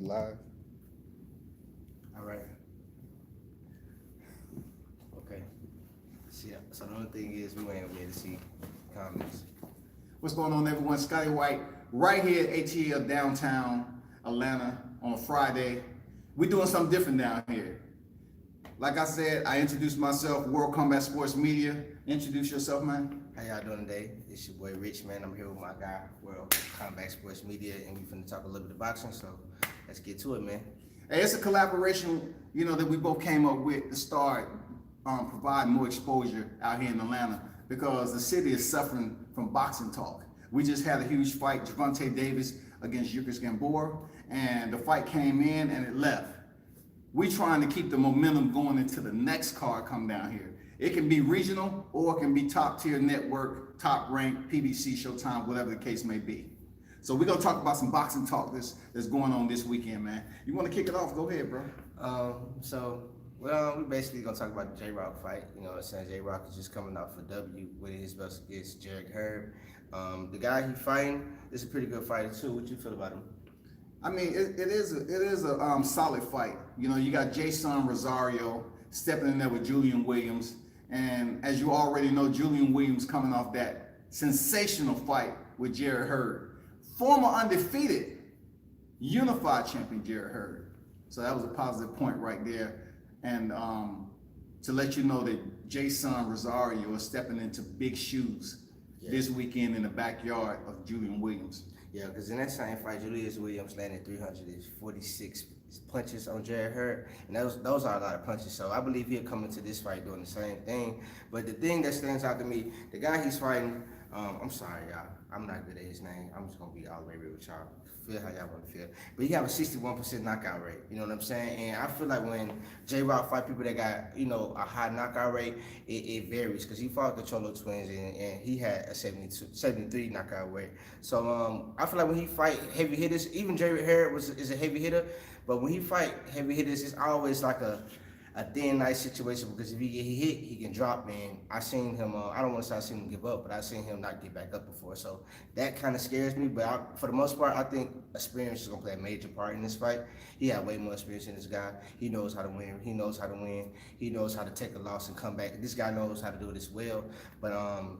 live. All right. Okay. See, so the only thing is we ain't able to see comments. What's going on, everyone? Scotty White, right here at ATL downtown Atlanta on a Friday. We're doing something different down here. Like I said, I introduced myself, World Combat Sports Media. Introduce yourself, man. How y'all doing today? It's your boy Rich, man. I'm here with my guy, World Combat Sports Media, and we finna talk a little bit of boxing. So let's get to it, man. Hey, it's a collaboration, that we both came up with to start providing more exposure out here in Atlanta because the city is suffering from boxing talk. We just had a huge fight, Gervonta Davis against Yildiz Gamboa, and the fight came in and it left. We trying to keep the momentum going into the next card come down here. It can be regional or it can be top tier network, top ranked, PBC, Showtime, whatever the case may be. So we're gonna talk about some boxing talk that's going on this weekend, man. You wanna kick it off? Go ahead, bro. We basically gonna talk about the J-Rock fight. You know what I'm saying? J-Rock is just coming off for W, winning his belt against Jarrett Herb. The guy he fighting is a pretty good fighter too. What you feel about him? I mean, it is a solid fight. You got Jason Rosario stepping in there with Julian Williams. And as you already know, Julian Williams coming off that sensational fight with Jarrett Herb. Former undefeated unified champion Jarrett Herb. So that was a positive point right there. And to let you know that Jason Rosario is stepping into big shoes this weekend in the backyard of Julian Williams. Yeah, because in that same fight, Julius Williams landed 346 punches on Jarrett Herb, and those are a lot of punches. So I believe he'll come into this fight doing the same thing. But the thing that stands out to me, the guy he's fighting, I'm sorry, y'all, I'm not good at his name. I'm just gonna be all the way real with y'all. Feel how y'all want to feel. But he have a 61% knockout rate. You know what I'm saying? And I feel like when J-Rock fight people that got, a high knockout rate, it varies. Because he fought the Cholo twins and he had a 73 knockout rate. So I feel like when he fight heavy hitters, even Jarrett Herb is a heavy hitter, but when he fight heavy hitters, it's always like a thin, nice situation because if he get hit, he can drop, man. I seen him, I don't want to say I seen him give up, but I seen him not get back up before. So that kind of scares me, but for the most part, I think experience is going to play a major part in this fight. He had way more experience than this guy. He knows how to win. He knows how to win. He knows how to take a loss and come back. This guy knows how to do it as well, but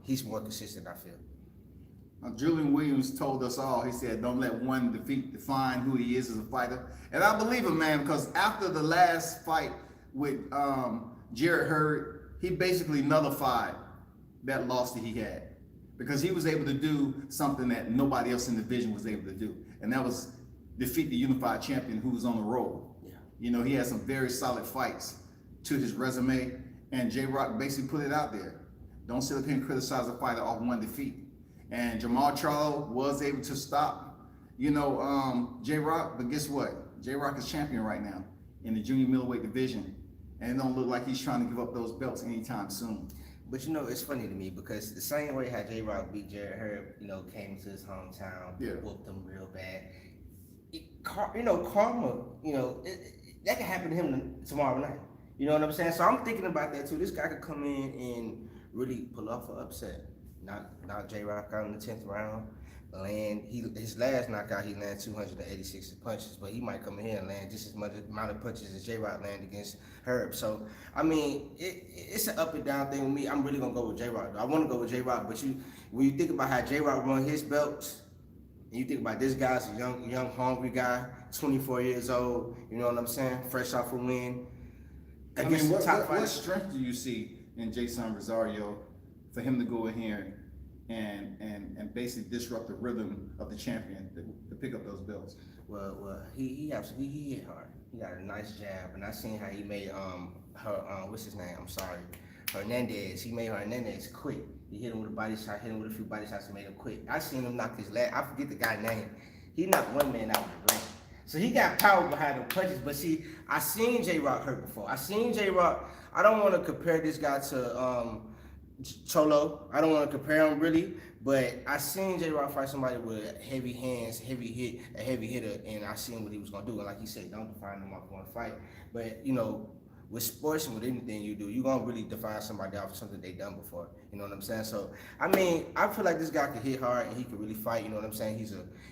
he's more consistent, I feel. Julian Williams told us all, he said, don't let one defeat define who he is as a fighter. And I believe him, man, because after the last fight with Jarrett Herb, he basically nullified that loss that he had because he was able to do something that nobody else in the division was able to do, and that was defeat the unified champion who was on the roll. Yeah. He had some very solid fights to his resume, and J-Rock basically put it out there. Don't sit up here and criticize a fighter off one defeat. And Jamal Charlo was able to stop, J-Rock, but guess what? J-Rock is champion right now in the junior middleweight division. And it don't look like he's trying to give up those belts anytime soon. But it's funny to me because the same way how J-Rock beat Jarrett Herb, came to his hometown, whooped him real bad. Karma, that could happen to him tomorrow night. You know what I'm saying? So I'm thinking about that too. This guy could come in and really pull off an upset. Knock J-Rock out in the 10th round. His last knockout, he landed 286 punches, but he might come in here and land just as much amount of punches as J-Rock landed against Herb. So, I mean, it's an up and down thing with me. I'm really going to go with J-Rock. I want to go with J-Rock, but when you think about how J-Rock won his belts, and you think about this guy's a young, hungry guy, 24 years old, you know what I'm saying, fresh off a win. What strength do you see in Jason Rosario for him to go in here and basically disrupt the rhythm of the champion to pick up those belts? Well, he hit hard. He got a nice jab, and I seen how he made what's his name? I'm sorry, Hernandez. He made Hernandez quick. He hit him with a body shot, hit him with a few body shots, and made him quick. I seen him knock his last. I forget the guy's name. He knocked one man out of the ring. So he got power behind the punches. But see, I seen J-Rock hurt before. I seen J-Rock. I don't want to compare this guy to Cholo. I don't want to compare him really, but I seen J-Rock fight somebody with heavy hands, a heavy hitter, and I seen what he was gonna do. And like he said, don't define them off one fight. But with sports and with anything you do, you're gonna really define somebody off something they done before. You know what I'm saying? So I mean, I feel like this guy can hit hard and he can really fight. You know what I'm saying?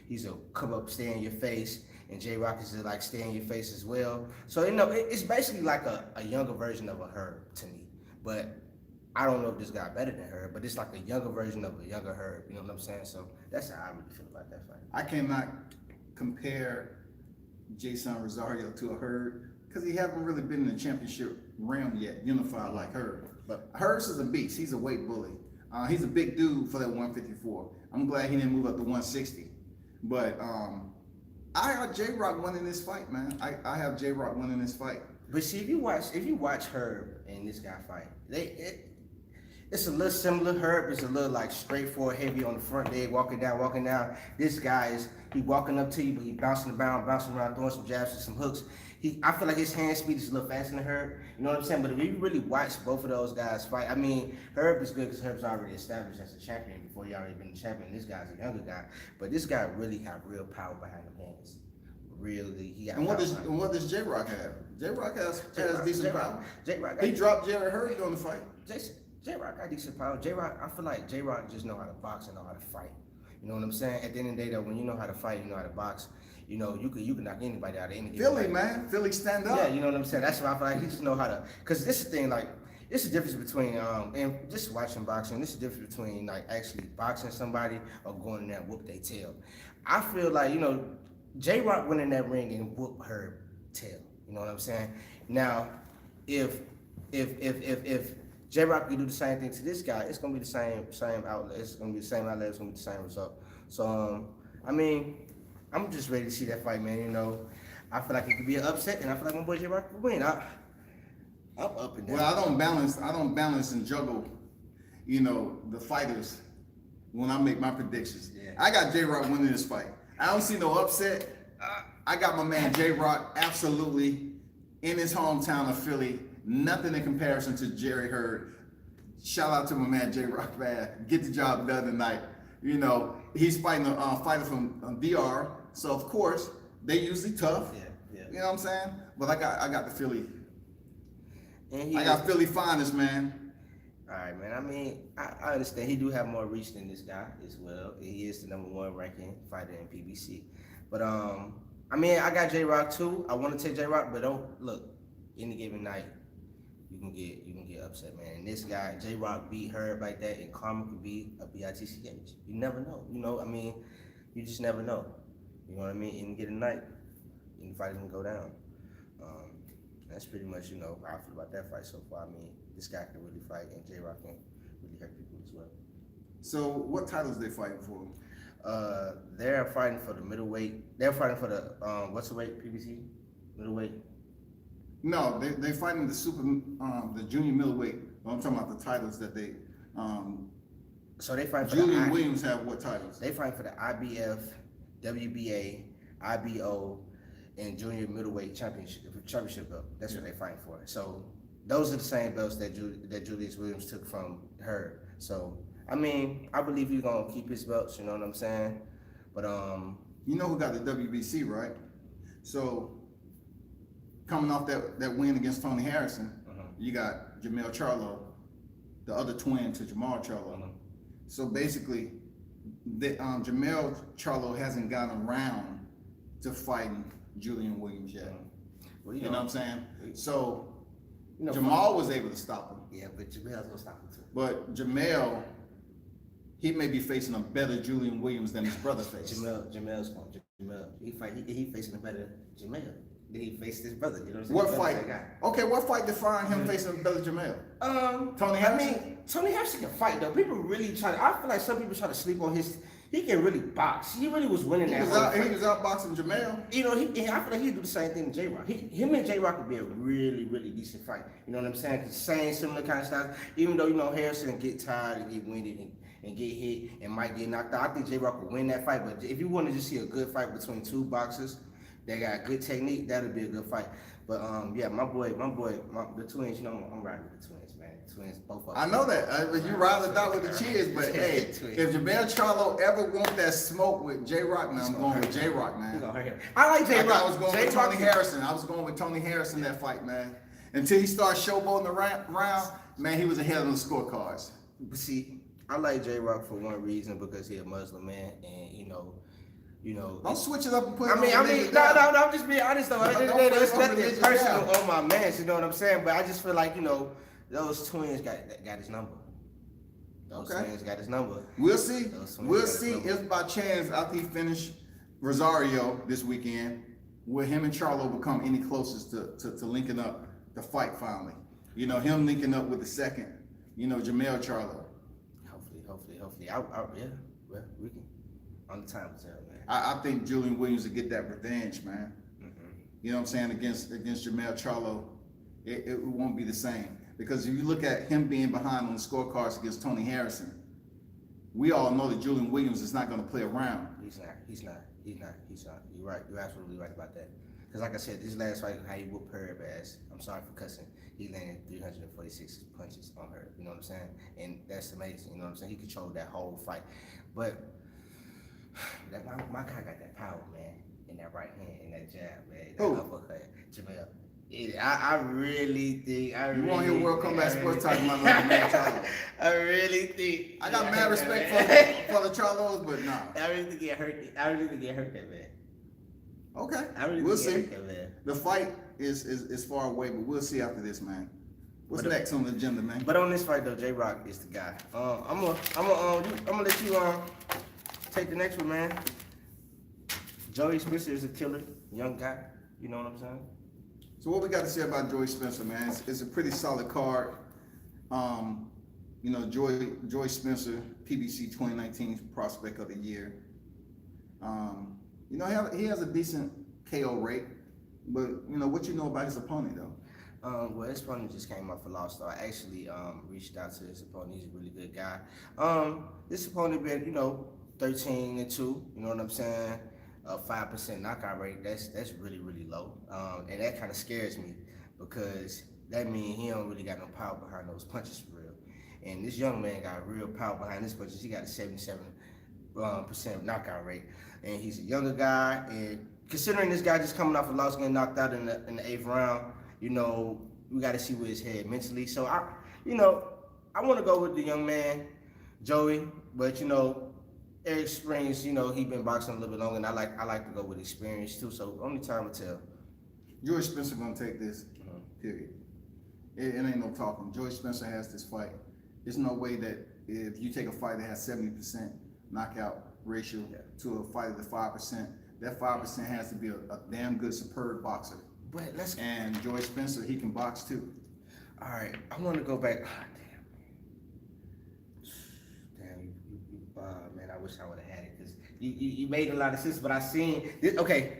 He's a come up, stay in your face, and J Rock is to like stay in your face as well. So you know, it's basically like a younger version of a Herb to me. But I don't know if this guy better than Herb, but it's like a younger version of a younger Herb. You know what I'm saying? So that's how I really feel about that fight. I cannot compare Jason Rosario to a Herb because he haven't really been in the championship realm yet, unified like Herb. But Hurst is a beast. He's a weight bully. He's a big dude for that 154. I'm glad he didn't move up to 160. But I have J Rock winning this fight, man. I have J Rock winning this fight. But see, if you watch Herb and this guy fight, it's a little similar. Herb is a little like straightforward, heavy on the front leg, walking down. This guy he walking up to you, but he bouncing around, throwing some jabs and some hooks. I feel like his hand speed is a little faster than Herb. You know what I'm saying? But if you really watch both of those guys fight, I mean, Herb is good because Herb's already established as a champion before he already been a champion. This guy's a younger guy, but this guy really have real power behind the hands. Really, he got. And what does J Rock have? J Rock has decent power. J-Rock, he dropped Jared Hurd during the fight. J-Rock got decent power. J-Rock, I feel like J-Rock just know how to box and know how to fight. You know what I'm saying? At the end of the day, though, when you know how to fight, you know how to box. You know, you can knock anybody out of any Philly, fight. man. Philly stand up. Yeah, you know what I'm saying? That's why I feel like he just know how to. Because this is the thing, like, it's the difference between, and just watching boxing, this is the difference between, like, actually boxing somebody or going in there and whoop their tail. I feel like, you know, J-Rock went in that ring and whooped her tail. You know what I'm saying? Now, if J-Rock can do the same thing to this guy, it's gonna be the same outlet. It's gonna be the same outlet. It's gonna be the same result. So, I mean, I'm just ready to see that fight, man. You know, I feel like it could be an upset, and I feel like my boy J-Rock will win. I'm up and down. Well, I don't balance and juggle, you know, the fighters when I make my predictions. Yeah. I got J-Rock winning this fight. I don't see no upset. I got my man J-Rock absolutely in his hometown of Philly. Nothing in comparison to Jerry Hurd. Shout out to my man J-Rock, man. Get the job done tonight. You know, he's fighting a fighter from DR, so of course they usually tough. Yeah. You know what I'm saying? But I got the Philly. And I got Philly finest, man. All right, man. I mean, I understand he do have more reach than this guy as well. He is the #1 ranking fighter in PBC. But I mean, I got J-Rock too. I want to take J-Rock, but don't look. Any given night, you can get upset, man. And this guy, J-Rock, beat Herb like that, and karma could be a BITCH. You never know. You know, I mean, you just never know. You know what I mean? Any given night, any fight can go down. That's pretty much, you know, how I feel about that fight so far. I mean, this guy can really fight, and J-Rock can really hurt people as well. So, what titles they fighting for? They're fighting for the middleweight. They're fighting for the what's the weight? PBC middleweight. No, they fighting the junior middleweight. I'm talking about the titles that they. So they fight for Julian Williams have what titles? They fight for the IBF, WBA, IBO, and junior middleweight championship belt. That's what they fight for. So those are the same belts that Julius Williams took from her. So I mean, I believe he's gonna keep his belts. You know what I'm saying? But you know who got the WBC, right? So coming off that win against Tony Harrison, you got Jamel Charlo, the other twin to Jamal Charlo. So basically, Jamel Charlo hasn't gotten around to fighting Julian Williams yet. Well, you know what I'm saying? So you know, Jamal was able to stop him. Yeah, but Jamel's gonna stop him too. But Jamel, he may be facing a better Julian Williams than his brother faced. Jamel's going. He facing a better Jamel. Then he faced his brother. You know what I'm saying? What fight? Okay, what fight defined him facing a better Jamel? Tony Harrison. I mean, Tony Harrison can fight though. People really try. I feel like some people try to sleep on his. He can really box. He really was winning that. He was outboxing Jamel. You know, I feel like he'd do the same thing to J-Rock. Him and J-Rock would be a really, really decent fight. You know what I'm saying? Same similar kind of style. Even though, you know, Harrison can get tired and get winded and get hit and might get knocked out. I think J-Rock would win that fight. But if you want to just see a good fight between two boxers that got good technique, that'll be a good fight. But yeah, the twins, you know, I'm riding with the twins, man. The twins, both of them. I know that. You ride or die with the cheers, but hey, if Jamel Charlo ever want that smoke with J-Rock, man, I'm going with J-Rock, man. I like J-Rock. I was going with Tony Harrison. I was going with Tony Harrison that fight, man. Until he started showboating the round, man, he was ahead of the scorecards. But see, I like J-Rock for one reason, because he's a Muslim man, and you know, You know, Don't switch it up and put it I mean, on no, I'm just being honest though. Don't It's put it nothing on personal Ninja on my man. You know what I'm saying? But I just feel like those twins got his number. Those twins got his number. We'll see. We'll got his see number. if by chance after he finish Rosario this weekend, will him and Charlo become any closest to linking up the fight finally. Him linking up with the second, Jamel Charlo. Hopefully. Yeah. Well, we can. On the time to tell, man. I think Julian Williams will get that revenge, man. Mm-hmm. You know what I'm saying? Against Jamel Charlo, it won't be the same. Because if you look at him being behind on the scorecards against Tony Harrison, we all know that Julian Williams is not going to play around. He's not. You're right. You're absolutely right about that. Because like I said, this last fight, how he whooped her ass. I'm sorry for cussing. He landed 346 punches on her. You know what I'm saying? And that's amazing. You know what I'm saying? He controlled that whole fight. But my guy got that power, man, in that right hand, in that jab, man. That uppercut, Jamel. I really think. You want to hear World Combat Sports talking about Jamel Charlo? I really think. I got mad respect for the Charlos, but nah. I really think it hurt. I really think it hurt that man. Okay, We'll see. The fight is far away, but we'll see after this, man. What's next on the agenda, man? But on this fight though, J Rock is the guy. I'm gonna let you take the next one, man. Joey Spencer is a killer, young guy. You know what I'm saying? So what we got to say about Joey Spencer, man? It's a pretty solid card. Joey Spencer, PBC 2019 Prospect of the Year. He has a decent KO rate, but what you know about his opponent though? Well, his opponent just came off a loss, so I actually reached out to his opponent. He's a really good guy. This opponent been 13-2. You know what I'm saying? 5% knockout rate. That's really low, and that kind of scares me because that means he don't really got no power behind those punches for real. And this young man got real power behind his punches. He got a 77% knockout rate, and he's a younger guy. And considering this guy just coming off a loss, getting knocked out in the 8th round, we got to see where his head mentally. So I want to go with the young man, Joey, but Eric Springs, he been boxing a little bit longer, and I like to go with experience too. So only time will tell. Joey Spencer gonna take this. Period. It ain't no talking. Joey Spencer has this fight. There's no way that if you take a fight that has 70% knockout ratio to a fight of the 5%, that 5% has to be a damn good, superb boxer. But and Joey Spencer, he can box too. All right, I want to go back. Man, I wish I would have had it because you made a lot of sense. But I seen this. Okay,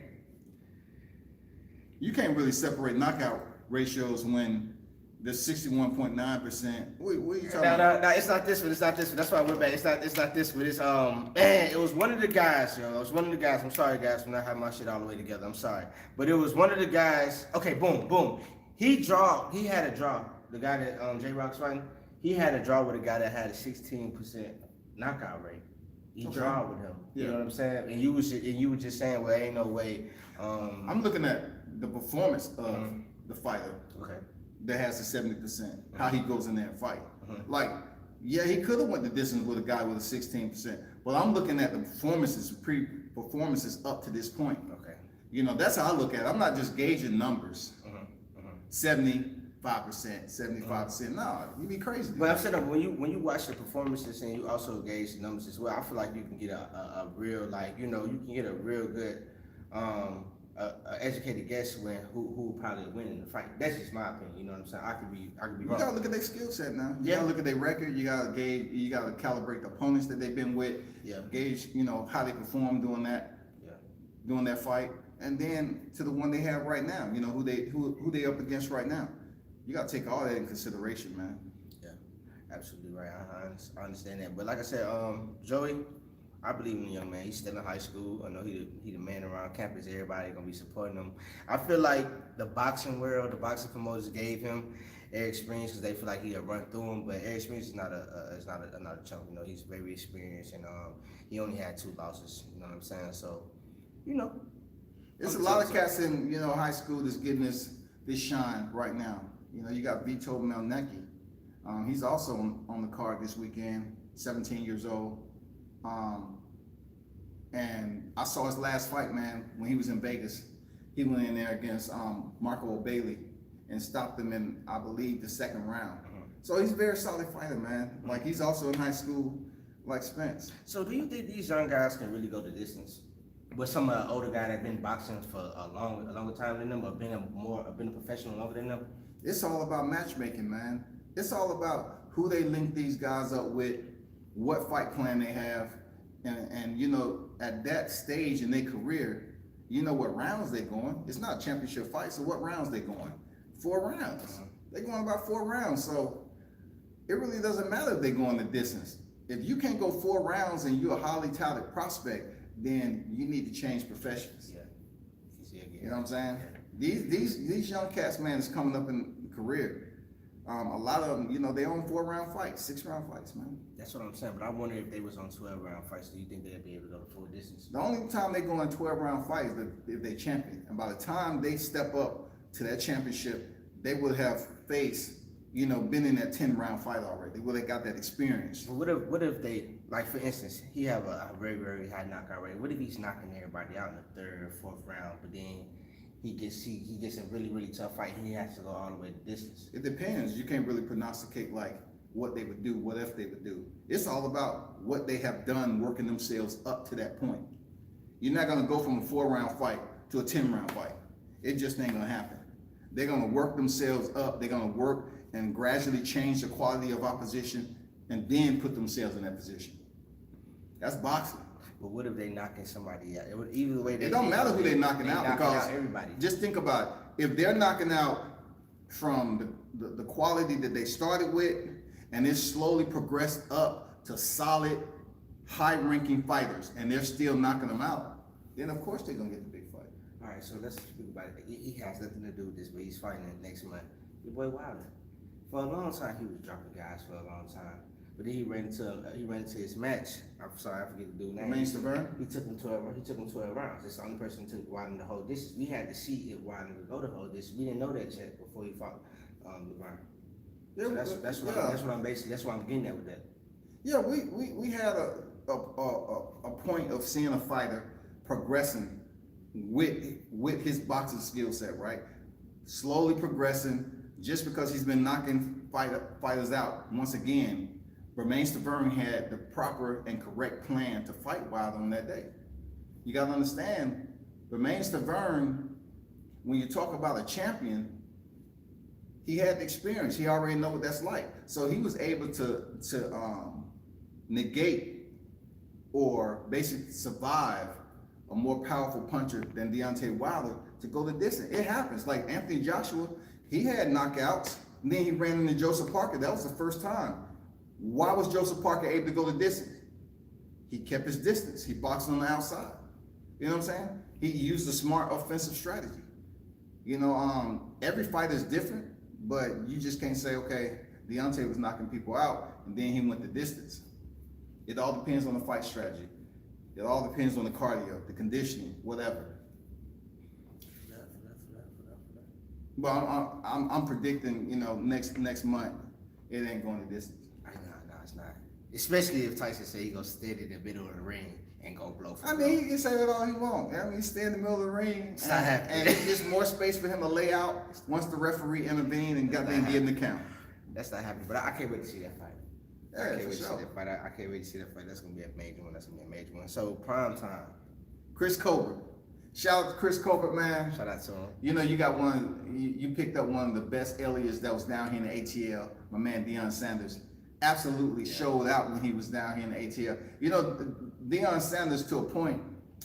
you can't really separate knockout ratios when there's 61.9%. What are you talking about? No, it's not this one. It's not this one. That's why I went back. It's not this one. It's man, it was one of the guys, yo. It was one of the guys. I'm sorry, guys, for not having my shit all the way together. I'm sorry, but it was one of the guys. Okay, boom. He had a draw. The guy that J Rock's fighting, he had a draw with a guy that had a 16% knockout rate. He draw with him. You know what I'm saying? And you were just saying, well, ain't no way. I'm looking at the performance of the fighter. Okay. That has the 70%. How he goes in there and fight. Like, yeah, he could have went the distance with a guy with a 16%. But I'm looking at the performances up to this point. Okay. That's how I look at it. I'm not just gauging numbers. 75%, 75%. No, you'd be crazy. But I'm saying when you watch the performances and you also gauge the numbers as well, I feel like you can get a real you can get a real good educated guess who will probably win in the fight. That's just my opinion. You know what I'm saying? I could be wrong. You gotta look at their skill set now. You gotta look at their record. You gotta gauge. You gotta calibrate the opponents that they've been with. Yeah. Gauge. How they perform doing that. Yeah. Doing that fight, and then to the one they have right now. Who they up against right now. You gotta take all that in consideration, man. Yeah, absolutely right. I understand that. But like I said, Joey, I believe in the young man. He's still in high school. I know he the man around campus. Everybody gonna be supporting him. I feel like the boxing world, the boxing promoters gave him Eric Springs because they feel like he'll run through him. But Eric Springs is not a chump. He's very experienced, and he only had 2 losses. You know what I'm saying? So, it's a lot of cats in high school that's getting this shine right now. You got Vito Melnecki. He's also on the card this weekend, 17 years old. And I saw his last fight, man, when he was in Vegas. He went in there against Marco Bailey and stopped him in, I believe, the second round. So he's a very solid fighter, man. Like, he's also in high school, like Spence. So do you think these young guys can really go the distance? With some older guy that been boxing for a longer time than them, or been a professional longer than them? It's all about matchmaking, man. It's all about who they link these guys up with, what fight plan they have, and you know, at that stage in their career, you know what rounds they're going. It's not a championship fight, so what rounds they going? 4 rounds. They're going about 4 rounds, so it really doesn't matter if they're going the distance. If you can't go 4 rounds and you're a highly touted prospect, then you need to change professions. Yeah. You know what I'm saying? These young cats, man, is coming up in career. A lot of them, you know, they own 4-round fights, 6-round fights, man. That's what I'm saying. But I wonder if they was on 12-round fights, do you think they'd be able to go the full distance? The only time they go on 12-round fights is if they champion. And by the time they step up to that championship, they would have faced, you know, been in that 10-round fight already. They would have got that experience. But what if they, like for instance, he have a very, very high knockout rate. What if he's knocking everybody out in the 3rd or 4th round, but then he gets a really, really tough fight and he has to go all the way the distance? It depends. You can't really prognosticate like what they would do, what if they would do. It's all about what they have done working themselves up to that point. You're not gonna go from a 4-round fight to a 10-round fight. It just ain't gonna happen. They're gonna work themselves up. They're gonna work and gradually change the quality of opposition and then put themselves in that position. That's boxing. But what if they knocking somebody out? Either way, It don't matter who they're knocking out, because everybody. Just think about it. If they're knocking out from the quality that they started with, and it's slowly progressed up to solid, high-ranking fighters, and they're still knocking them out, then of course they're gonna get the big fight. All right, so let's speak about it. He has nothing to do with this, but he's fighting it next month. Your boy Wilder. For a long time, he was dropping guys for a long time. But then he ran into his match. I'm sorry, I forget the dude's name. Remains to burn. He took him 12 rounds. That's the only person who took Wilder to hold distance. We had to see if Wilder would go to hold distance. We didn't know that yet before he fought LeBron. Yeah, So that's what I'm getting at with that. Yeah, we had a point of seeing a fighter progressing with his boxing skill set, right? Slowly progressing, just because he's been knocking fighters out. Once again, Bermain Stavern had the proper and correct plan to fight Wilder on that day. You gotta understand, Bermain Stavern, when you talk about a champion, he had the experience. He already know what that's like. So he was able to negate or basically survive a more powerful puncher than Deontay Wilder to go the distance. It happens. Like Anthony Joshua, he had knockouts, and then he ran into Joseph Parker. That was the first time. Why was Joseph Parker able to go the distance? He kept his distance. He boxed on the outside. You know what I'm saying? He used a smart offensive strategy. You know, every fight is different, but you just can't say, okay, Deontay was knocking people out, and then he went the distance. It all depends on the fight strategy. It all depends on the cardio, the conditioning, whatever. But I'm predicting, you know, next month, it ain't going the distance. No, it's not. Especially if Tyson say he gonna stand in the middle of the ring and go blow for I mean, he can say that all he wants. I mean, he stay in the middle of the ring, It's not happening. and it's just more space for him to lay out once the referee intervened and got there and give him the count. That's not happening, but I can't wait to see that fight. Yeah, I can't for wait to see sure. that fight. I can't wait to see that fight. That's gonna be a major one. So prime time. Chris Colbert. Shout out to Chris Colbert, man. Shout out to him. You know, you got you picked up one of the best alias that was down here in the ATL. My man Deion Sanders absolutely showed out when he was down here in the ATL. You know, Deion Sanders to a point.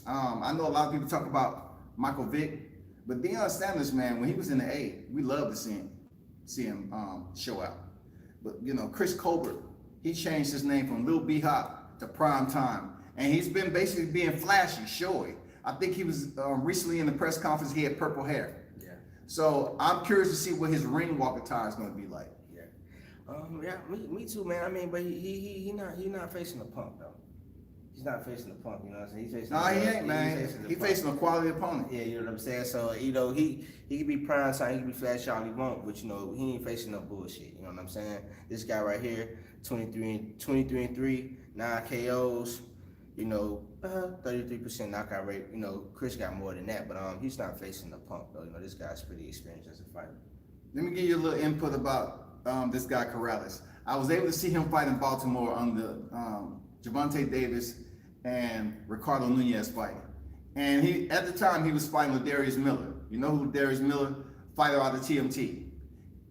I know a lot of people talk about Michael Vick, but Deion Sanders, man, when he was in the A, we love to see him show out. But you know, Chris Colbert, he changed his name from Lil B Hop to Prime Time, and he's been basically being flashy, showy. I think he was recently in the press conference. He had purple hair. Yeah. So I'm curious to see what his ring walk attire is going to be like. Yeah. Me too, man. I mean, but he not facing a punk though. He's not facing a punk. You know what I'm saying? He's facing. No, he ain't, man. He's facing a quality opponent. Yeah, you know what I'm saying. So you know he could be prime time, he could be flashy all he want, but you know he ain't facing no bullshit. You know what I'm saying? This guy right here, 23 and 3, 9 KOs. 33% knockout rate. Chris got more than that, but he's not facing the Punk though. This guy's pretty experienced as a fighter. Let me give you a little input about this guy Corrales. I was able to see him fight in Baltimore under Gervonta Davis and Ricardo Nunez fighting. And at the time he was fighting with Darius Miller. You know who Darius Miller? Fighter out of TMT.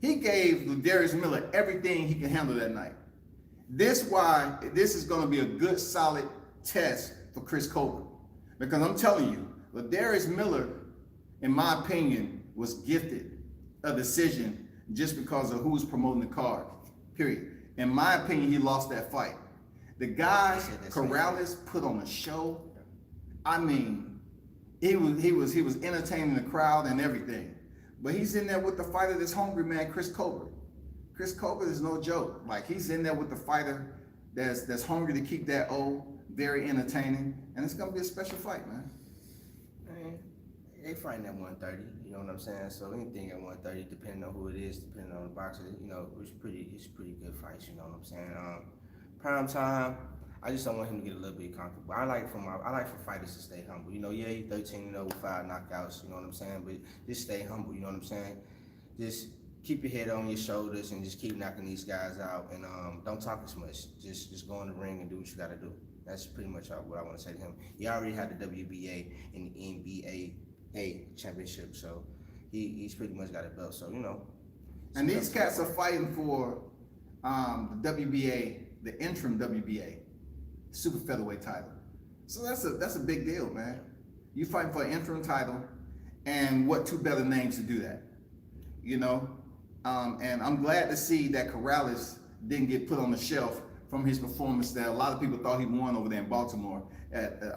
He gave Darius Miller everything he could handle that night. This is going to be a good, solid test for Chris Colbert. Because I'm telling you, Darius Miller, in my opinion, was gifted a decision just because of who was promoting the card, period. In my opinion, he lost that fight. The guy, Corrales, put on a show. I mean, he was entertaining the crowd and everything. But he's in there with the fighter that's hungry, man, Chris Colbert. Chris Colbert is no joke. Like, he's in there with the fighter that's hungry to keep that O, very entertaining, and it's gonna be a special fight, man. They fighting at 130, you know what I'm saying? So anything at 130, depending on who it is, depending on the boxer, it's pretty good fights, you know what I'm saying? Prime time, I just don't want him to get a little bit comfortable. I like for fighters to stay humble. He's 13-0 with 5 knockouts, you know what I'm saying? But just stay humble, you know what I'm saying? Just keep your head on your shoulders and just keep knocking these guys out, and don't talk as much. Just go in the ring and do what you gotta do. That's pretty much what I want to say to him. He already had the WBA and the NBA championship, so he's pretty much got a belt. So And these cats are fighting for the WBA, the interim WBA, super featherweight title. So that's a big deal, man. You fighting for an interim title, and what two better names to do that? And I'm glad to see that Corrales didn't get put on the shelf from his performance that a lot of people thought he won over there in Baltimore at the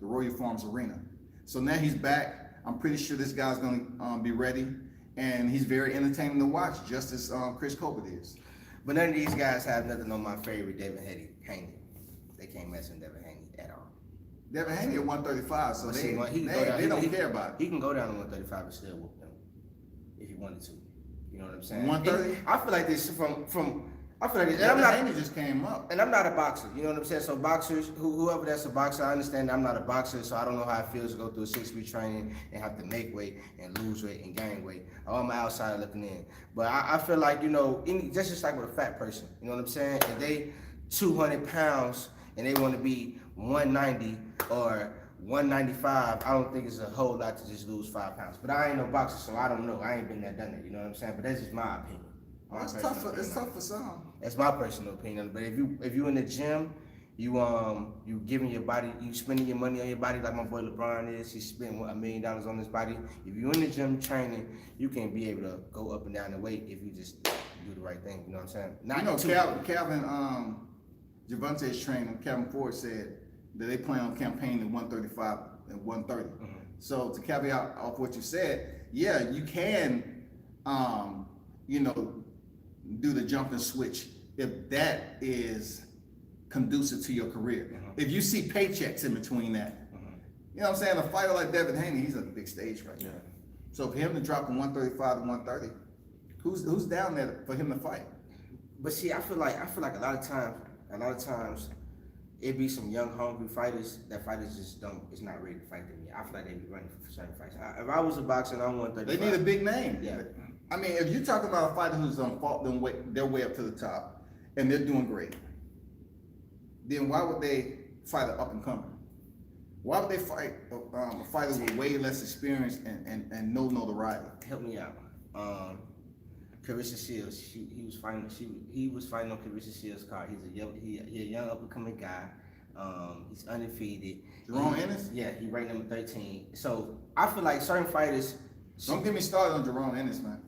Royal Farms Arena. So now he's back. I'm pretty sure this guy's going to be ready, and he's very entertaining to watch, just as Chris Colbert is. But none of these guys have nothing on my favorite Devin Haney. They can't mess with Devin Haney at all. Devin Haney at 135, so they don't care about it. He can go down to 135 and still whoop them if he wanted to. You know what I'm saying? 130. I feel like this I feel like this. And Haney just came up. And I'm not a boxer. You know what I'm saying? So boxers, whoever that's a boxer, I understand I'm not a boxer, so I don't know how it feels to go through a 6-week training and have to make weight and lose weight and gain weight. I'm outside looking in. But I feel like, just like with a fat person, you know what I'm saying? If they 200 pounds and they want to be 190 or 195, I don't think it's a whole lot to just lose 5 pounds. But I ain't no boxer, so I don't know. I ain't been there, done it. You know what I'm saying? But that's just my opinion. It's tough for some. That's my personal opinion. But if you in the gym, you giving your body, you spending your money on your body like my boy LeBron is. He spent $1 million on his body. If you in the gym training, you can be able to go up and down the weight if you just do the right thing. You know what I'm saying? Calvin, Gervonta's trainer, Calvin Ford, said that they plan on campaigning at 135 and 130. Mm-hmm. So to caveat off what you said, yeah, you can, do the jump and switch if that is conducive to your career. Mm-hmm. If you see paychecks in between that, mm-hmm. You know what I'm saying? A fighter like Devin Haney, he's on the big stage right now. So for him to drop from 135 to 130, who's down there for him to fight? But see, I feel like a lot of times it be some young, hungry fighters that fighters just don't. It's not ready to fight them yet. I feel like they be running for certain fights. If I was a boxer and I'm 135, they need a big name. Yeah. I mean, if you're talking about a fighter who's fought their way up to the top and they're doing great, then why would they fight an up and comer? Why would they fight a fighter with way less experience and no notoriety? Help me out. Carissa Shields, he was fighting on Carissa Shields' card. He's a young up and coming guy. He's undefeated. Jerome Ennis? Yeah, he ranked number 13. So I feel like certain fighters. Don't get me started on Jerome Ennis, man.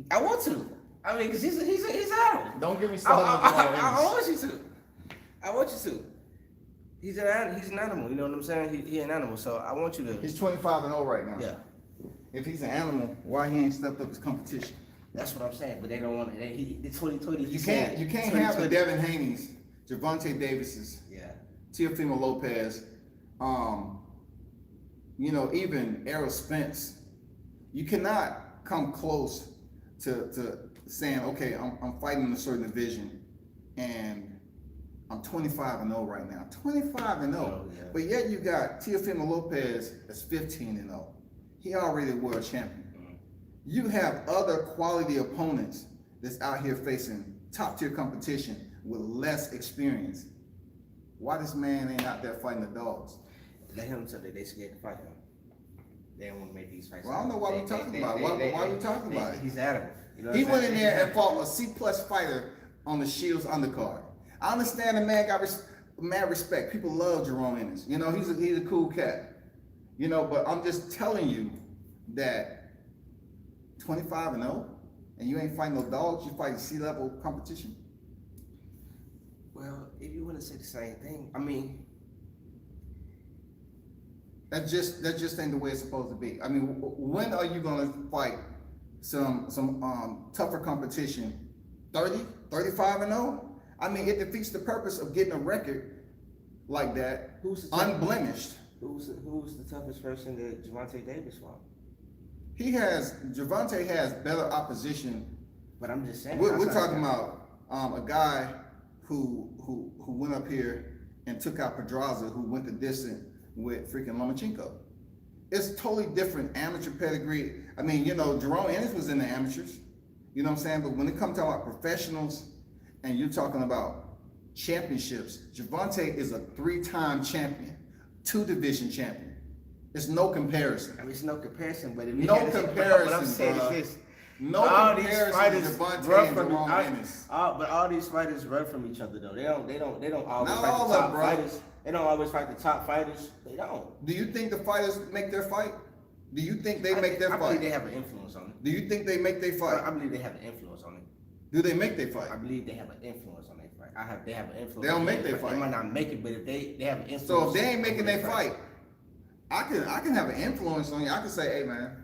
I want to. I mean, because he's animal. Don't get me started on Jerome Ennis. I want you to. I want you to. He's an animal. You know what I'm saying? He an animal. So I want you to. He's 25-0 right now. Yeah. If he's an animal, why he ain't stepped up his competition? That's what I'm saying. But they don't want it. The 2020. You can't have the Devin Haney's, Gervonta Davis's, Teofimo Lopez, even Errol Spence. You cannot come close to saying, okay, I'm fighting in a certain division and I'm 25-0 right now. 25-0. Oh, yeah. But yet you got Teofimo Lopez that's 15-0. He already a world champion. Mm-hmm. You have other quality opponents that's out here facing top tier competition with less experience. Why this man ain't out there fighting the dogs? Let him tell that they scared to fight him. They don't want to make these fights. Well, I don't know why we talking about it. Why we talking about it? He's adamant. You know He what I'm went in saying? there and fought a C+ fighter on the Shields undercard. I understand the man got mad respect. People love Jerome Ennis. You know, he's a cool cat. You know, but I'm just telling you that 25-0 and you ain't fighting no dogs, you fighting C-level competition. Well, if you want to say the same thing, I mean, That just ain't the way it's supposed to be. I mean, when are you gonna fight some tougher competition? 30, 35-0? I mean, it defeats the purpose of getting a record like that, unblemished. Who's the toughest person that Gervonta Davis fought? Gervonta has better opposition. But I'm just saying. We're talking about a guy who went up here and took out Pedraza, who went the distance with freaking Lomachenko. It's totally different amateur pedigree. I mean, you know, Jerome Ennis was in the amateurs. You know what I'm saying? But when it comes to about professionals and you're talking about championships, Gervonta is a 3-time champion, 2-division champion. It's no comparison. I mean, it's no comparison, but if No comparison, what I'm saying bruh. is this. No all comparison these fighters to Gervonta run and from Jerome all, Ennis. but all these fighters run from each other though. They don't always Not fight all the of top them, bro. fighters. They don't always fight the top fighters. They don't. Do you think the fighters make their fight? Do you think they make their I believe fight? they have an influence on it. Do you think they make their I fight? believe they have an influence on it. Do they make their fight? I believe they have an influence on their fight. They have an influence. They don't on make their their fight. They might not make it, but if they have an influence. So if they ain't making on their fight, I can have an influence on you. I can say, hey man,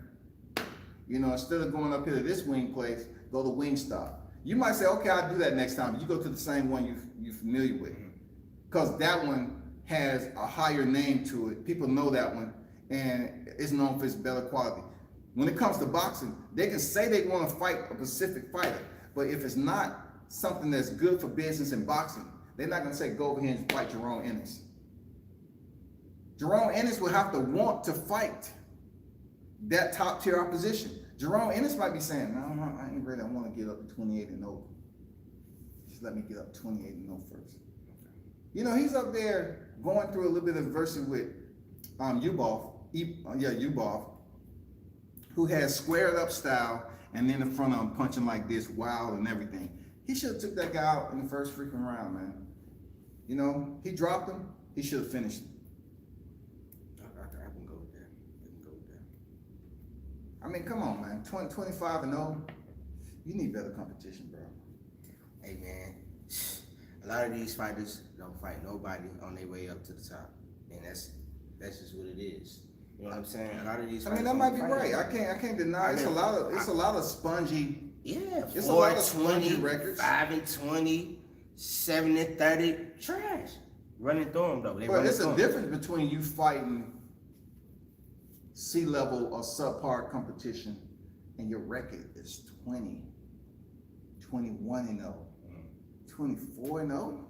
you know, instead of going up here to this wing place, go to Wingstop. You might say, okay, I'll do that next time. But you go to the same one you're familiar with, because that one has a higher name to it. People know that one, and it's known for its better quality. When it comes to boxing, they can say they want to fight a specific fighter, but if it's not something that's good for business in boxing, they're not going to say go over here and fight Jerome Ennis. Jerome Ennis will have to want to fight that top tier opposition. Jerome Ennis might be saying, no, I ain't ready. I want to get up to 28-0. Just let me get up to 28-0 first. You know, he's up there going through a little bit of adversity with Ubov, who has squared up style and then in front of him punching like this, wild and everything. He should have took that guy out in the first freaking round, man. You know, he dropped him. He should have finished him. I can go with that. I mean, come on, man. 25-0. You need better competition, bro. Hey man, a lot of these fighters don't fight nobody on their way up to the top, and that's just what it is. You know what I'm saying? A lot of these. I mean, that might be right. I can't deny. It's a lot of spongy. Yeah, It's a lot of spongy 20, records. 5-20, 7-30, trash. Running through them though. But it's a difference between you fighting C-level or subpar competition and your record is 20, 21-0, 24-0.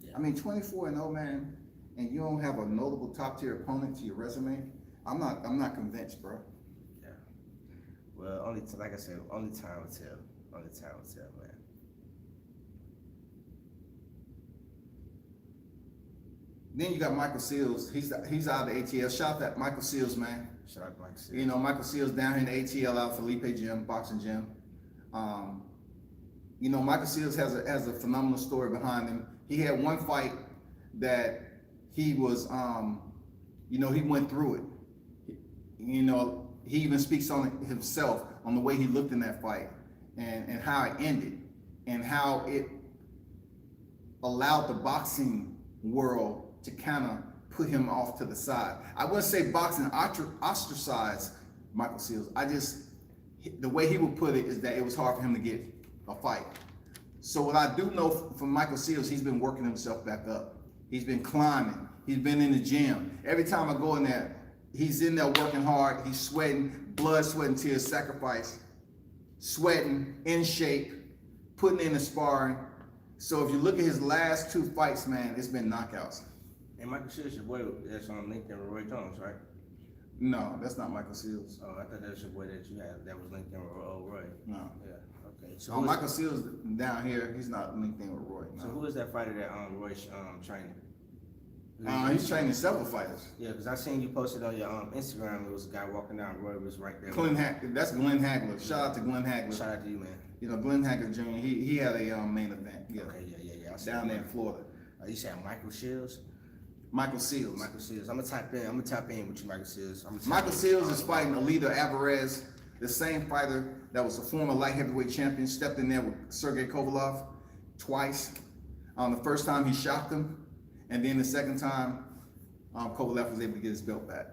Yeah. I mean, 24-0, man, and you don't have a notable top tier opponent to your resume. I'm not convinced, bro. Yeah. Well, like I said, only time will tell. Only time will tell, man. Then you got Michael Seals. He's out of the ATL. Shout out to Michael Seals, man. Shout out to Mike Seals. You know, Michael Seals down here in the ATL out Felipe Gym, boxing gym. You know, Michael Seals has a phenomenal story behind him. He had one fight that he was, you know, he went through it. You know, he even speaks on it himself, on the way he looked in that fight and how it ended and how it allowed the boxing world to kind of put him off to the side. I wouldn't say boxing ostracized Michael Seals. The way he would put it is that it was hard for him to get a fight. So what I do know from Michael Seals, he's been working himself back up. He's been climbing. He's been in the gym. Every time I go in there, he's in there working hard. He's sweating, blood, sweat, and tears, sacrifice, sweating, in shape, putting in the sparring. So if you look at his last 2 fights, man, it's been knockouts. And Michael Shields, your boy, that's on LinkedIn with Roy Jones, right? No, that's not Michael Seals. Oh, I thought that was your boy that you had that was linked in with Roy. No. Yeah. Okay. So Michael Seals down here, he's not linked in with Roy. No. So who is that fighter that Roy's training? He's training several fighters. Yeah, because I seen you posted on your Instagram. It was a guy walking down. Roy was right there. That's Glenn Hagler. Shout out to Glenn Hagler. Shout out to you, man. You know, Glenn Hagler Jr. He had a main event. Yeah. Okay, yeah. Down there in Florida. You said Michael Shields. Michael Seals. Michael Shields. I'm gonna tap in with you, Michael Shields. Michael Seals is fighting Alida Alvarez, the same fighter that was a former light heavyweight champion, stepped in there with Sergey Kovalov twice. The first time he shocked him, and then the second time, Kovalev was able to get his belt back.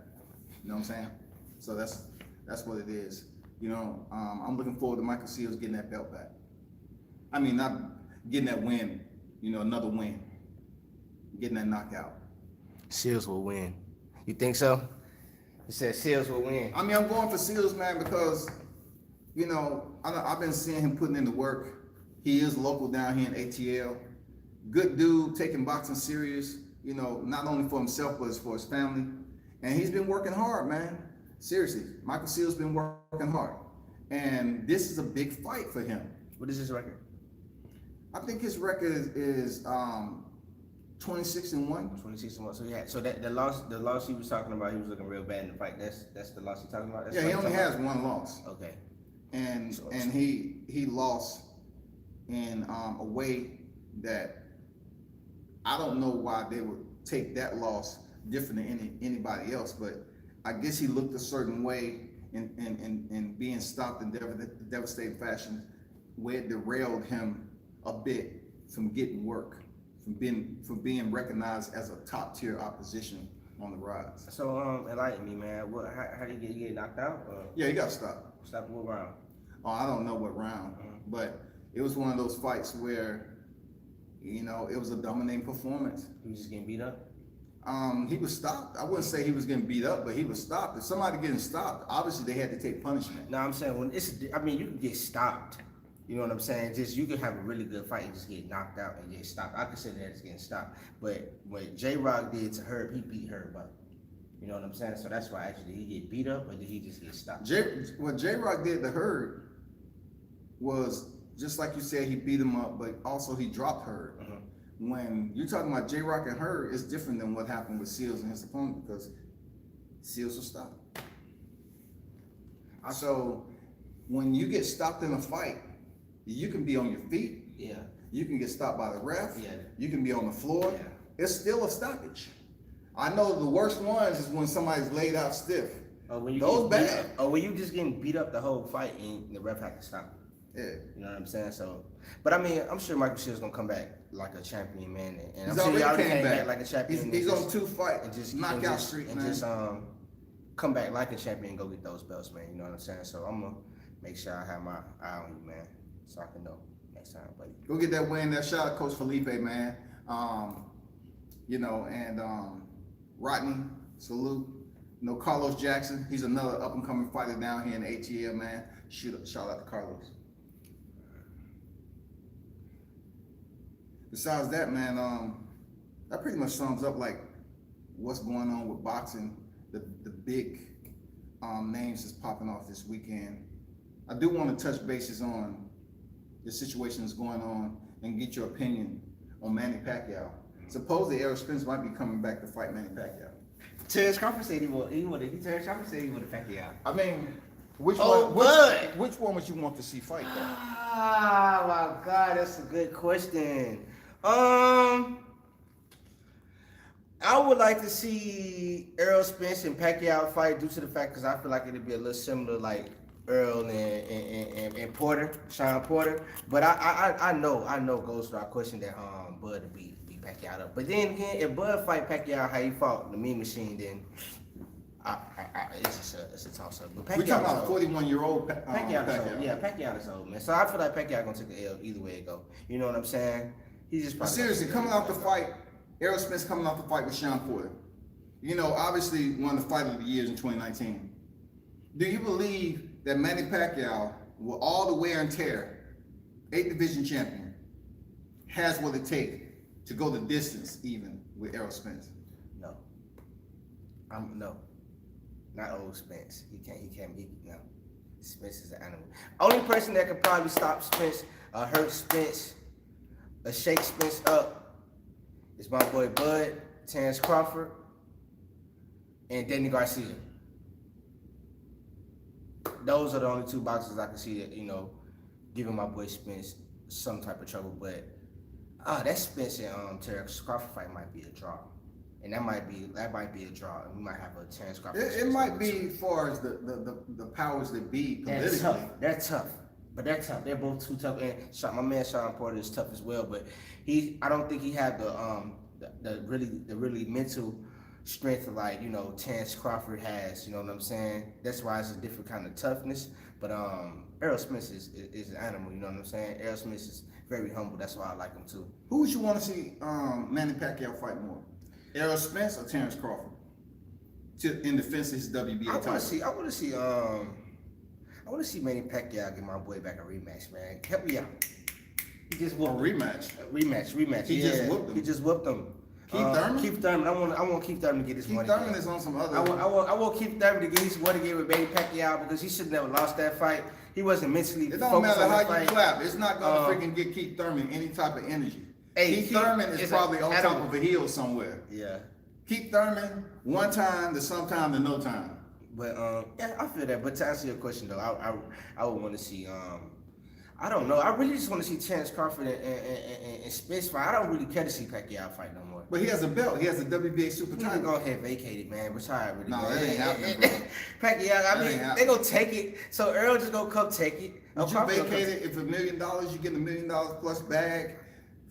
You know what I'm saying? So that's what it is. You know, I'm looking forward to Michael Seals getting that belt back. I mean, not getting that win, you know, another win, getting that knockout. Seals will win. You think so? You said Seals will win. I mean, I'm going for Seals, man, because, you know, I've been seeing him putting in the work. He is local down here in ATL. Good dude, taking boxing serious, you know, not only for himself, but for his family. And he's been working hard, man. Seriously, Michael Seals been working hard. And this is a big fight for him. What is his record? I think his record is 26-1. 26-1. So yeah. So that the loss he was talking about, he was looking real bad in the fight. That's the loss he's talking about. That's Yeah, he only has one loss. Okay. And he lost in a way that I don't know why they would take that loss different than anybody else, but I guess he looked a certain way in being stopped in devastating fashion, where it derailed him a bit from getting work, from being recognized as a top tier opposition on the rise. So enlighten me, man. How did he get knocked out? Yeah, he got stopped. Stopped what round? Oh, I don't know what round, but it was one of those fights where, you know, it was a dominating performance. He was just getting beat up? He was stopped. I wouldn't say he was getting beat up, but he was stopped. If somebody getting stopped, obviously they had to take punishment. No, I'm saying you can get stopped. You know what I'm saying? Just you can have a really good fight and just get knocked out and get stopped. I consider that as getting stopped. But what J-Rock did to Herb, he beat Herb up. You know what I'm saying? So that's why actually he get beat up, or did he just get stopped? What J-Rock did to Herb was, just like you said, he beat him up, but also he dropped Herb. When you're talking about J-Rock and Herb, it's different than what happened with Seals and his opponent, because Seals was stopped. So when you get stopped in a fight, you can be on your feet. Yeah. You can get stopped by the ref. Yeah. You can be on the floor. Yeah. It's still a stoppage. I know the worst ones is when somebody's laid out stiff. When you Those get beat bad. up, when you just getting beat up the whole fight and the ref had to stop. Yeah. You know what I'm saying? So, but I mean, I'm sure Michael Shields gonna come back like a champion, man. And He's I'm sure he already already came came back like a champion. He's on 2 fights and just knockout streak, and man. just come back like a champion and go get those belts, man. You know what I'm saying? So I'm gonna make sure I have my eye on you, man, so I can know next time, buddy. Go get that win. That shout out Coach Felipe, man. You know, and Rodney, salute. You know, Carlos Jackson, he's another up and coming fighter down here in the ATL, man. Shout out to Carlos. Besides that, man, that pretty much sums up like what's going on with boxing. The big names that's popping off this weekend. I do want to touch bases on the situation that's going on and get your opinion on Manny Pacquiao. Supposedly Errol Spence might be coming back to fight Manny Pacquiao. Terrence Crawford said he would. Terrence Crawford said he would have Pacquiao. I mean, which one would you want to see fight though? Ah, my God, that's a good question. I would like to see Errol Spence and Pacquiao fight due to the fact, because I feel like it'd be a little similar like Earl and Porter, Sean Porter. But I know goes to our question that Bud would beat Pacquiao up. But then again, if Bud fight Pacquiao how he fought the Mean Machine, then it's a toss up. But We're talking about 41-year-old Pacquiao is old. Yeah, Pacquiao is old, man. So I feel like Pacquiao gonna take the L either way it go. You know what I'm saying? He's just probably seriously coming off the fight. Errol Spence coming off the fight with Sean Porter. You know, obviously one of the fight of the years in 2019. Do you believe that Manny Pacquiao, with all the wear and tear, 8th division champion, has what it takes to go the distance even with Errol Spence? No. No. Not old Spence. He can't be, no. Spence is an animal. Only person that could probably stop Spence, hurt Spence, shake Spence up is my boy Bud, Terrence Crawford, and Danny Garcia. Those are the only two boxers I can see that, giving my boy Spence some type of trouble. But that Spence and Terrence Crawford fight might be a draw. And that might be a draw, and we might have a Terrence Crawford. It might be as far as the powers that be politically. They're tough. But they're tough. They're both too tough. And my man Sean Porter is tough as well. But I don't think he had the really mental strength of like Terrence Crawford has. You know what I'm saying? That's why it's a different kind of toughness. But Errol Spence is an animal. You know what I'm saying? Errol Spence is very humble. That's why I like him too. Who would you want to see Manny Pacquiao fight more? Errol Spence or Terrence Crawford? In defense of his WBA title. I want to see Manny Pacquiao get my boy back a rematch, man. Help me out. He just whooped him. Rematch. He just whooped him. Keith Thurman? Keith Thurman. I want Keith Thurman to get his money. Keith Thurman is on some other. I want Keith Thurman to get his money again with Manny Pacquiao because he should have never lost that fight. He wasn't mentally focused on that fight. It don't matter how you clap. It's not going to freaking get Keith Thurman any type of energy. Hey, Keith Thurman is probably on top of a hill somewhere. Yeah. Keith Thurman, one time to sometime to no time. But yeah, I feel that. But to answer your question though, I would want to see I don't know. I really just want to see Terrence Crawford and Spence fight. I don't really care to see Pacquiao fight no more. But he has a belt. He has a WBA super title. Go ahead, vacate it, man. Retire really. No, it ain't happening, bro. Pacquiao, they gonna take it. So Earl just gonna come take it. Would you vacate it if $1 million, you get $1 million plus bag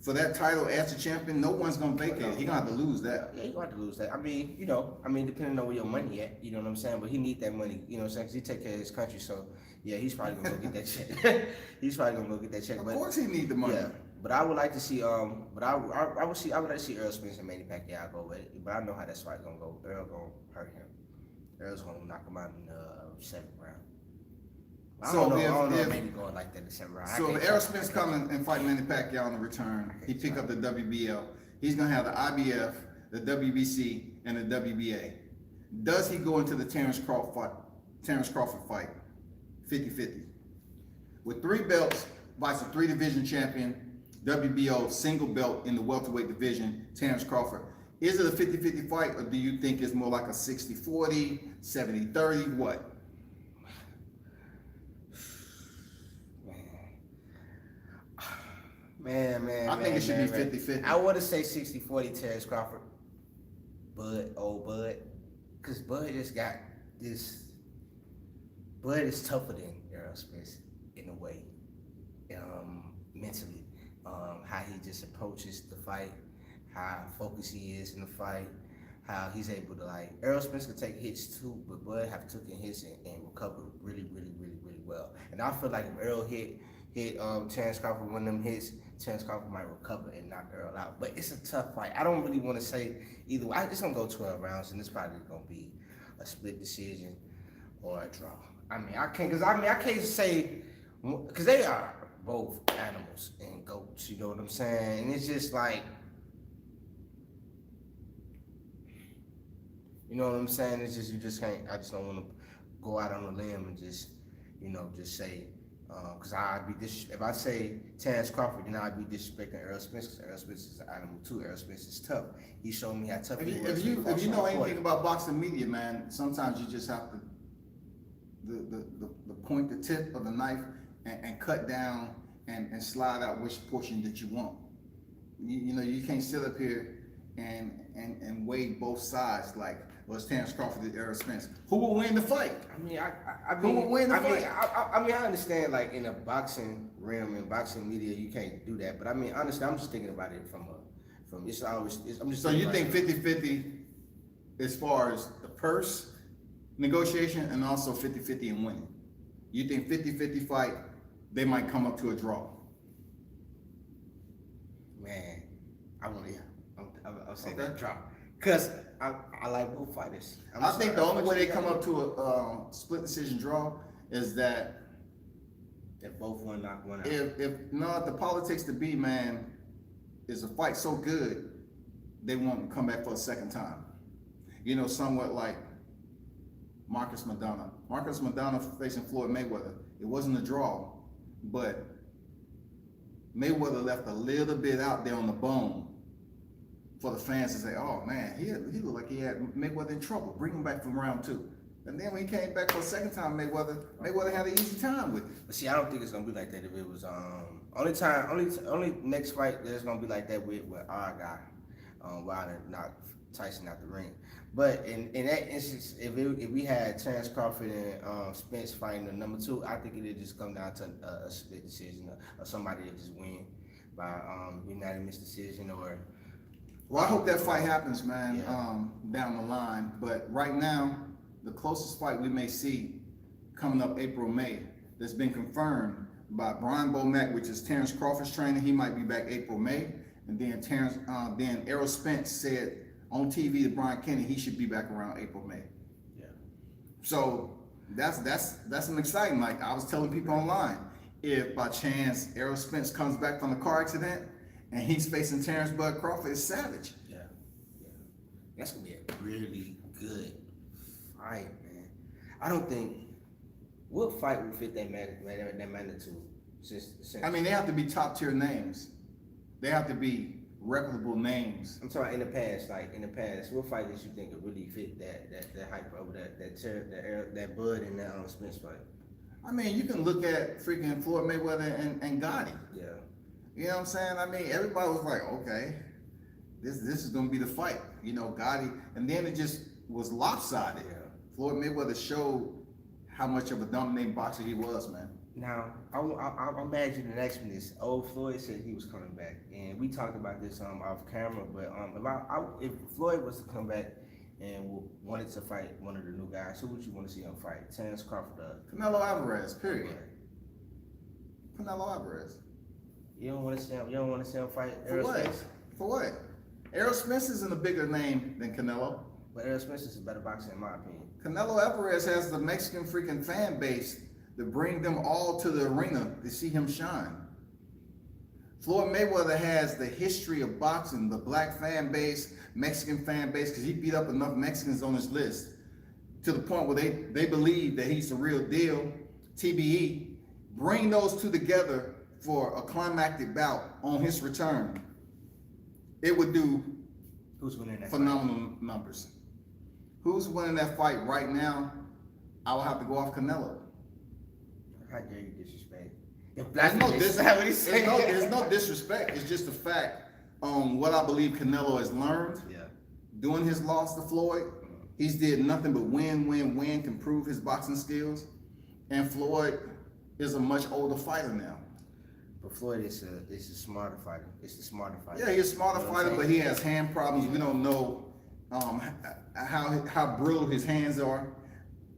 for that title as a champion? No one's gonna vacate it. He gonna have to lose that. Yeah, he gonna have to lose that. I mean, depending on where your money at, you know what I'm saying? But he need that money, you know what I'm saying? Because he take care of his country, so yeah, he's probably gonna go get that check. He's probably gonna go get that check. Of course he need the money. Yeah. But I would like to see I would like to see Errol Spence and Manny Pacquiao go with it. But I know how that fight gonna go. Earl gonna hurt him. Earl's gonna knock him out in the 7th round. I don't know maybe going like that in the 7th round. So if Errol Spence come and fight Manny Pacquiao on the return, he pick up the WBL. He's gonna have the IBF, the WBC, and the WBA. Does he go into the Terrence Crawford fight 50-50? With 3 belts, vice a 3-division champion, WBO single belt in the welterweight division, Terrence Crawford. Is it a 50-50 fight, or do you think it's more like a 60-40, 70-30, what? Man. I think it should be 50-50. I want to say 60-40 Terrence Crawford. Bud. Because Bud just got this. Bud is tougher than Errol Spence in a way. Mentally. How he just approaches the fight, how focused he is in the fight, how he's able to Errol Spence can take hits too, but Bud have taken hits and recover really well. And I feel like if Errol hit Terrence Crawford one of them hits, Terrence Crawford might recover and knock Errol out. But it's a tough fight. I don't really want to say either way. It's gonna go 12 rounds, and it's probably gonna be a split decision or a draw. I can't say because they are both animals and goats. You know what I'm saying? And it's just like, you know what I'm saying? It's just you just can't. I just don't want to go out on a limb and just say. Because if I say Terrence Crawford, then I'd be disrespecting Errol Spence, because Errol Spence is an animal too. Errol Spence is tough. He showed me how tough he was. If you know anything about boxing media, man, sometimes you just have to the point the tip of the knife and cut down and slide out which portion that you want. You can't sit up here and weigh both sides like, well, it's Terrence Crawford and Errol Spence. Who will win the fight? Who will win the fight? I understand, like, in a boxing realm and boxing media, you can't do that. But honestly, I'm just thinking about it from it's always. So you think 50-50 as far as the purse negotiation and also 50-50 in winning? You think 50-50 fight, they might come up to a draw? Man, I'll say that draw. Because I like both fighters. I think the only way they come up to a split decision draw is that if both one knock one out. If not the politics to be, man, is a fight so good, they want to come back for a second time. You know, somewhat like Marcus Madonna. Marcus Madonna facing Floyd Mayweather. It wasn't a draw, but Mayweather left a little bit out there on the bone for the fans to say, oh man, he looked like he had Mayweather in trouble. Bring him back from round 2. And then when he came back for a second time, Mayweather had an easy time with it. But see, I don't think it's gonna be like that if it was only next fight that's gonna be like that with our guy, Wilder knocked Tyson out the ring. But in that instance, if we had Terence Crawford and Spence fighting the number 2, I think it'd just come down to a split decision or somebody that just win by unanimous decision or. Well, I hope that fight happens, man, down the line. But right now, the closest fight we may see coming up April, May, that's been confirmed by Brian Bomack, which is Terence Crawford's trainer. He might be back April, May. And then Errol Spence said on TV to Brian Kenny he should be back around April, May. Yeah. So that's an exciting. Like I was telling people online, if by chance Errol Spence comes back from the car accident and he's facing Terence Bud Crawford, it's savage. Yeah. That's gonna be a really good fight, man. I don't think what fight would fit that magnitude. Since I mean, they have to be top tier names. They have to be reputable names. I'm talking in the past, what fight did you think would really fit that hype over that Bud and that Spence fight? I mean, you can look at freaking Floyd Mayweather and Gotti. Yeah. You know what I'm saying? I mean, everybody was like, okay, this is gonna be the fight. You know, Gotti, and then it just was lopsided. Yeah. Floyd Mayweather showed how much of a dominating boxer he was, man. Now, I imagine the next one is old Floyd said he was coming back, and we talked about this off camera. But if Floyd was to come back and wanted to fight one of the new guys, who would you want to see him fight? Terence Crawford? Canelo Alvarez. Period. Canelo Alvarez. You don't want to see him. You don't want to see him fight For Errol what? Spence? For what? Errol Spence isn't a bigger name than Canelo. But Errol Spence is a better boxer in my opinion. Canelo Alvarez has the Mexican freaking fan base to bring them all to the arena to see him shine. Floyd Mayweather has the history of boxing, the black fan base, Mexican fan base, because he beat up enough Mexicans on his list to the point where they believe that he's the real deal. TBE, bring those two together for a climactic bout on his return. It would do Who's winning that phenomenal numbers. Who's winning that fight right now? I will have to go off Canelo. How dare you disrespect? There's no disrespect. It's just a fact on what I believe Canelo has learned. Yeah. Doing his loss to Floyd, he's did nothing but win, can prove his boxing skills. And Floyd is a much older fighter now. But Floyd is a smarter fighter. It's the smarter fighter. Yeah, he's a smarter fighter, but he has hand problems. We don't know how brittle his hands are.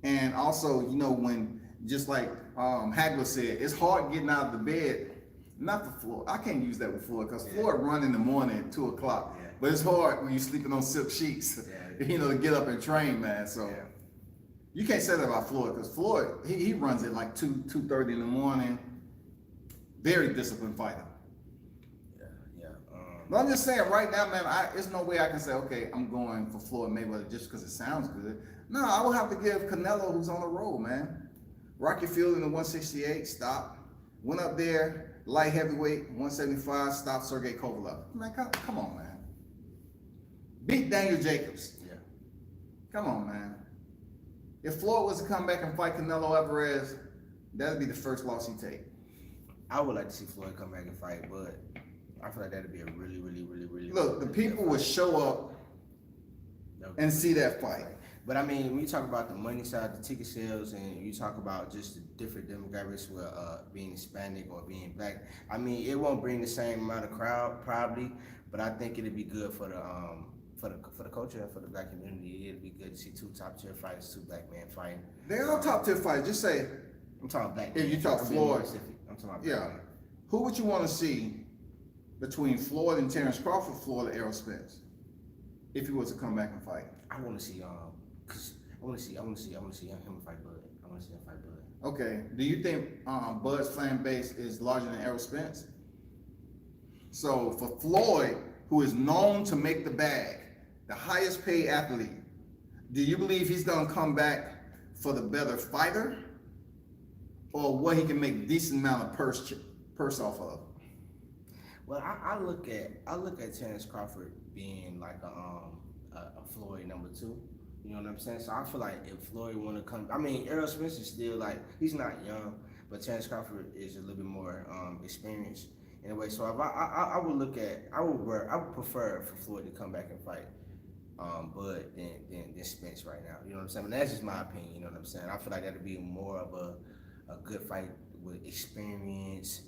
And also, you know, when just like Hagler said, it's hard getting out of the bed. Not for Floyd. I can't use that with Floyd because Floyd run in the morning at 2 o'clock. Yeah. But it's hard when you're sleeping on silk sheets, you know, to get up and train, man. So you can't say that about Floyd because Floyd, he runs at like 2:30 in the morning. Very disciplined fighter. But I'm just saying right now, man, there's no way I can say, okay, I'm going for Floyd Mayweather just because it sounds good. No, I will have to give Canelo, who's on the road, man. Rocky Field in the 168, stop. Went up there, light heavyweight, 175, stop Sergey Kovalev. Man, come on, man. Beat Daniel Jacobs. Yeah. Come on, man. If Floyd was to come back and fight Canelo Alvarez, that'd be the first loss he'd take. I would like to see Floyd come back and fight, but I feel like that'd be a really. Look, the people would show up and see that fight. But I mean, when you talk about the money side, the ticket sales, and you talk about just the different demographics with being Hispanic or being black, I mean, it won't bring the same amount of crowd probably, but I think it'd be good for the culture and for the black community. It'd be good to see 2 top tier fighters, 2 black men fighting. They're all top tier fighters. Just say, I'm talking black. If you talk Floyd, I'm talking about black. Who would you want to see between Floyd and Terence Crawford, Floyd or Errol Spence, if he was to come back and fight? I want to see cause I want to see him fight Bud. I want to see him fight Bud. Okay. Do you think Bud's fan base is larger than Errol Spence? So for Floyd, who is known to make the bag, the highest paid athlete, do you believe he's gonna come back for the better fighter, or what he can make decent amount of purse off of? Well, I look at Terrence Crawford being like a Floyd #2. You know what I'm saying? So I feel like if Floyd want to come, I mean, Errol Spence is still like, he's not young, but Terrence Crawford is a little bit more experienced in a way. So if I would prefer for Floyd to come back and fight Bud than Spence right now. You know what I'm saying? But that's just my opinion. You know what I'm saying? I feel like that'd be more of a good fight with experience,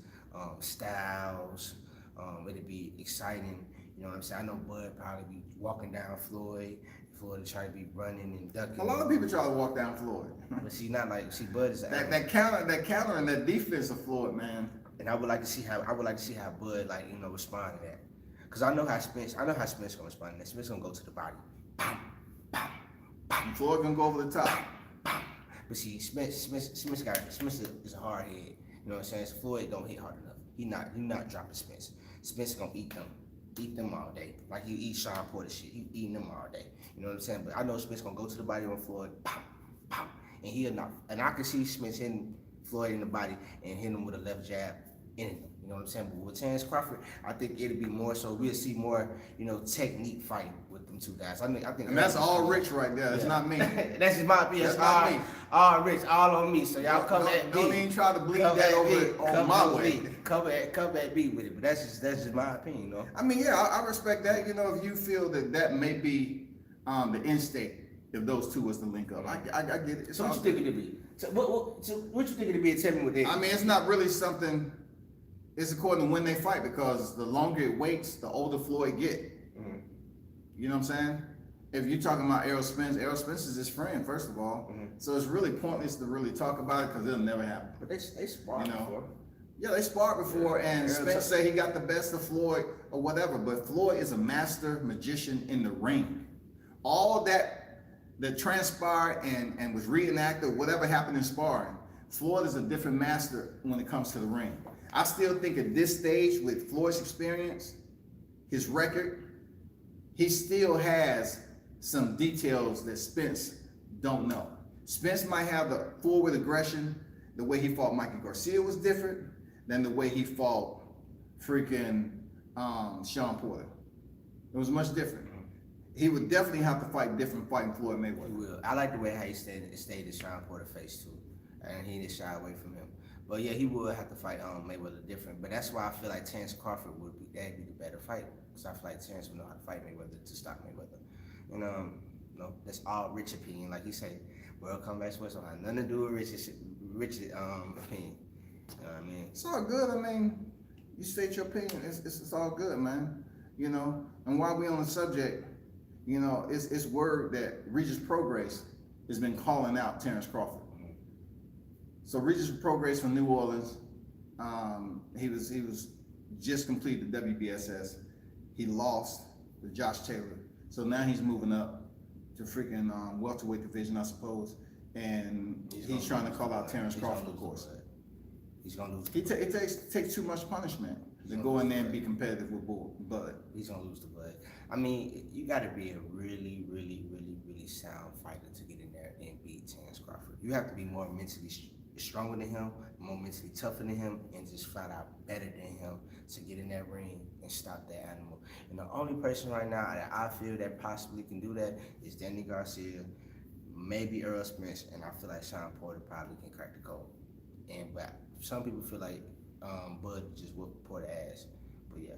styles. It'd be exciting. You know what I'm saying? I know Bud probably be walking down Floyd. Floyd would try to be running and ducking. A lot of people try to walk down Floyd. But Bud is that counter and that defense of Floyd, man. And I would like to see how Bud respond to that. Cause I know how Spence gonna respond to that. Spence gonna go to the body. Pow, pow, pow. And Floyd gonna go over the top. Pow. But see, Spence is a hard head. You know what I'm saying? So Floyd don't hit hard enough. He not dropping Spence. Spence gonna eat them all day. Like you eat Sean Porter shit. He eating them all day. You know what I'm saying? But I know Spence gonna go to the body on Floyd. Pow, pow. And he'll knock. And I can see Spence hitting Floyd in the body and hitting him with a left jab in him. You know what I'm saying? But with Terrence Crawford, I think it'll be more so we'll see more, technique fighting with them two guys. I think and that's all Rich right there. It's not me. That's just my opinion. That's not me. All Rich, all on me. So y'all come at me. Don't even try to bleed that over on my way. Come at me with it. But that's just my opinion, I mean, yeah, I respect that. If you feel that may be the end state if those two was to link up, I get it. So what you think it'd be? So what you think it'd be? Tell me what they. I mean, it's not really something. It's according to when they fight, because the longer it waits, the older Floyd get. Mm-hmm. You know what I'm saying? If you're talking about Errol Spence is his friend, first of all. Mm-hmm. So it's really pointless to really talk about it because it'll never happen. But they sparred before. Yeah, they sparred before, and Spence said he got the best of Floyd or whatever. But Floyd is a master magician in the ring. All that transpired and was reenacted, whatever happened in sparring, Floyd is a different master when it comes to the ring. I still think at this stage, with Floyd's experience, his record, he still has some details that Spence don't know. Spence might have the forward aggression. The way he fought Mikey Garcia was different than the way he fought freaking Sean Porter. It was much different. He would definitely have to fight different fighting Floyd Mayweather. He will. I like the way how he stayed in Sean Porter's face too, and he didn't shy away from him. But yeah, he would have to fight Mayweather different. But that's why I feel like Terrence Crawford would be the better fight. Because I feel like Terrence would know how to fight Mayweather to stop Mayweather. And that's all Rich opinion. Like you say, World Combat Sports don't have nothing to do with Rich's opinion. You know what I mean? It's all good. I mean, you state your opinion. It's all good, man. And while we on the subject, it's word that Regis Prograis has been calling out Terrence Crawford. So Regis Prograis from New Orleans, he was just completed the WBSS. He lost to Josh Taylor, so now he's moving up to freaking welterweight division, I suppose. And he's trying to call out Terrence Crawford, of course. He's gonna lose. It takes too much punishment to go in there and be competitive with Bud. He's gonna lose to Bud. I mean, you got to be a really, really, really, really sound fighter to get in there and beat Terrence Crawford. You have to be more mentally stronger than him, more mentally tougher than him, and just flat out better than him to get in that ring and stop that animal. And the only person right now that I feel that possibly can do that is Danny Garcia, maybe Errol Spence, and I feel like Sean Porter probably can crack the code. But some people feel like Bud just whooped Porter ass. But yeah.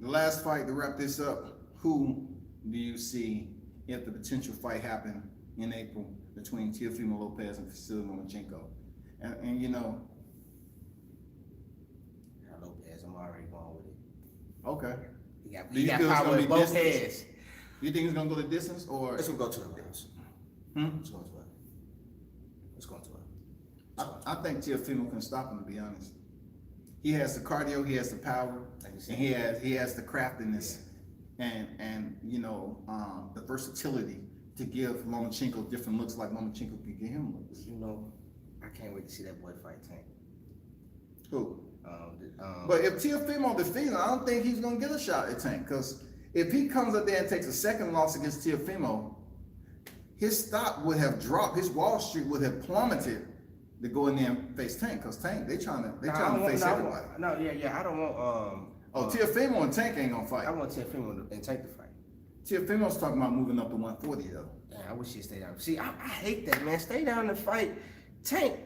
The last fight to wrap this up, who do you see if the potential fight happened in April between Teofimo Lopez and Vasily Lomachenko? And Lopez, I'm already going with it. Okay. He got power in both heads. You think it's gonna go the distance, or it's gonna go to the rounds? It's going to it. I think Teofimo can stop him, to be honest. He has the cardio, he has the power, and he has the craftiness, and the versatility to give Lomachenko different looks like Lomachenko could give him looks. I can't wait to see that boy fight Tank. Who? But if Teofimo defeats him, I don't think he's gonna get a shot at Tank. Because if he comes up there and takes a second loss against Teofimo, his stock would have dropped. His Wall Street would have plummeted to go in there and face Tank. Because Tank, they trying to face everybody. I don't want. Teofimo and Tank ain't gonna fight. I want Teofimo and Tank to fight. Teofimo's talking about moving up to 140 though. Yeah, I wish he'd stay down. See, I hate that, man. Stay down and fight Tank.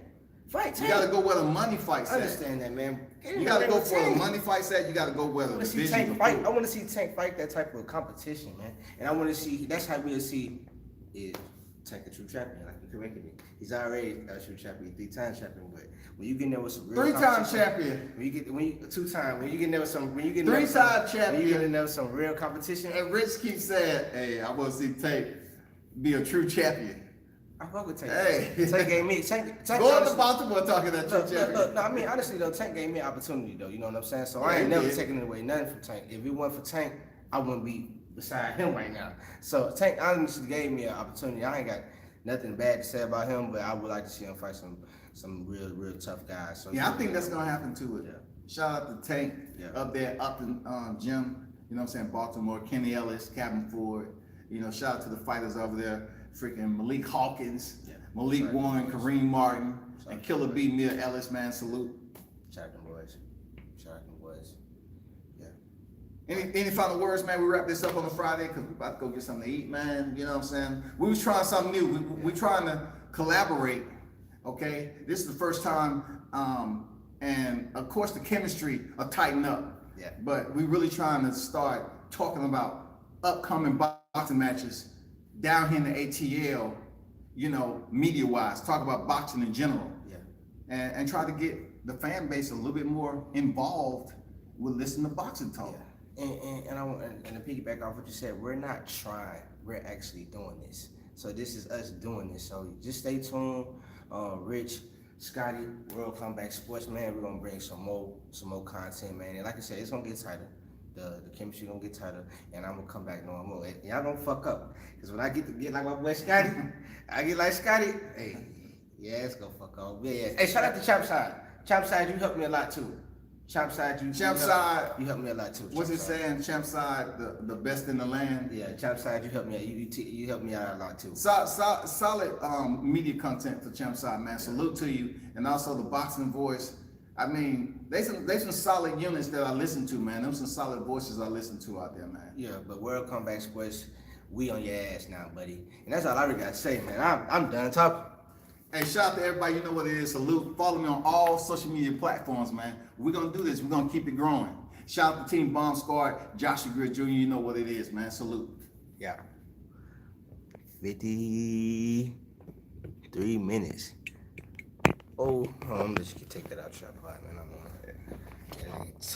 Fight Tank. You gotta go where the money fights I at. understand that, man. You gotta go for the money fights at. You gotta go where the division. I want to see Tank fight that type of competition, man. And I want to see. That's how we'll see is Tank a true champion. Like you corrected me. He's already a true champion, 3-time champion. But when you get in there with some real 3-time champion. When you get 2-time. When you get in there with some 3-time champion. When you get in there with some real competition. And Rich keeps saying, "Hey, I want to see Tank be a true champion." I fuck with Tank. Hey, Tank gave me Tank. Go to Baltimore talking that true champion. Look, no, I mean honestly though, Tank gave me an opportunity though. You know what I'm saying? So I ain't never taking away nothing from Tank. If it wasn't for Tank, I wouldn't be beside him right now. So Tank honestly gave me an opportunity. I ain't got nothing bad to say about him, but I would like to see him fight some real tough guys. So yeah, I think that's gonna happen too. Yeah. Shout out to Tank up there, Upton Gym. You know what I'm saying? Baltimore, Kenny Ellis, Captain Ford. You know, shout out to the fighters over there. Freaking Malik Hawkins, Malik Warren, Kareem Martin, and Killer B, Mia Ellis, man, salute. Shout out them boys. Yeah. Any final words, man? We wrap this up on a Friday because we about to go get something to eat, man. You know what I'm saying? We was trying something new. We trying to collaborate, okay? This is the first time, and of course the chemistry will tighten up. Yeah. But we really trying to start talking about upcoming boxing matches down here in the ATL, you know, media-wise, talk about boxing in general. Yeah. And try to get the fan base a little bit more involved with listening to boxing talk. Yeah. And to piggyback off what you said, we're not trying, we're actually doing this. So this is us doing this. So just stay tuned. Rich, Scotty, World Comeback Sports, man, we're gonna bring some more content, man. And like I said, it's gonna get tighter. The chemistry gonna get tighter, and I'm gonna come back knowing more. Y'all gonna fuck up, cause when I get like my boy Scotty, I get like Scotty. Hey, yeah, it's gonna fuck up. Yeah. Hey, shout out to Champside. Champside, you helped me a lot too. Champside, you helped me a lot too. What's it saying? Champside, the best in the land. Yeah, Champside, you helped me out. You helped me out a lot too. Solid media content for Champside, man. Salute to you, and also the Boxing Voice. I mean, they some solid units that I listen to, man. Them some solid voices I listen to out there, man. Yeah, but World Comeback Sports, we on your ass now, buddy. And that's all I really got to say, man. I'm done talking. Hey, shout out to everybody. You know what it is. Salute. Follow me on all social media platforms, man. We're going to do this. We're going to keep it growing. Shout out to Team Bomb Squad, Joshua Greer Jr. You know what it is, man. Salute. Yeah. 53 minutes. Oh, I'm just going to take that out, man. I'm on it.